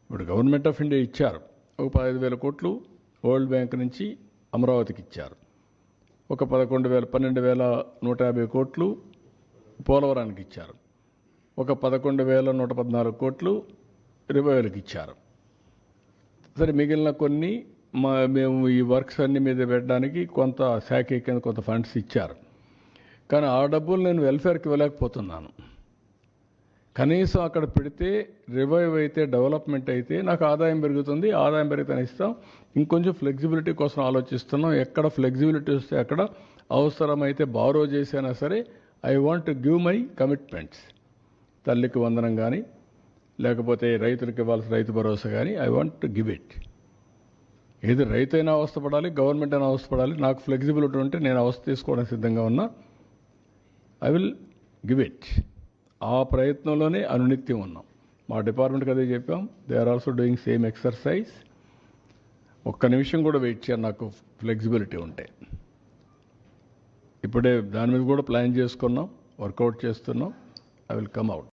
ఇప్పుడు government of India ఇచ్చారు, ఒక 15,000 కోట్లు వరల్డ్ బ్యాంక్ నుంచి అమరావతికి ఇచ్చారు, ఒక 12,150 కోట్లు పోలవరానికి ఇచ్చారు, ఒక 11,114 కోట్లు రివైవల్కి ఇచ్చారు. సరే, మిగిలిన కొన్ని మేము ఈ వర్క్స్ అన్ని మీద పెట్టడానికి కొంత శాఖ కింద కొంత ఫండ్స్ ఇచ్చారు. కానీ ఆ డబ్బులు నేను వెల్ఫేర్కి ఇవ్వలేకపోతున్నాను. కనీసం అక్కడ పెడితే రివైవ్ అయితే, డెవలప్మెంట్ అయితే నాకు ఆదాయం పెరుగుతుంది. ఆదాయం పెరిగితే ఇస్తాం. ఇంకొంచెం ఫ్లెక్సిబిలిటీ కోసం ఆలోచిస్తున్నాం. ఎక్కడ ఫ్లెక్సిబిలిటీ వస్తే అక్కడ అవసరమైతే బారో చేసినా సరే I want to give my commitments. తల్లికి వందనం కానీ, లేకపోతే రైతులకు ఇవ్వాల్సిన రైతు భరోసా కానీ I want to give it. ఏది రైతైనా అవస్థపడాలి, గవర్నమెంట్ అయినా అవస్థపడాలి. నాకు ఫ్లెక్సిబిలిటీ ఉంటే నేను అవస్థ తీసుకోవడానికి సిద్ధంగా ఉన్నా. I will give it. ఆ ప్రయత్నంలోనే అనునిత్యం ఉన్నాం. మా డిపార్ట్మెంట్కి అదే చెప్పాం. They are also doing same exercise. ఒక్క నిమిషం కూడా వెయిట్ చేయాలి నాకు ఫ్లెక్సిబిలిటీ ఉంటే. ఇప్పుడే దాని మీద కూడా ప్లాన్ చేసుకున్నాం, వర్కౌట్ చేస్తున్నాం. I will come out.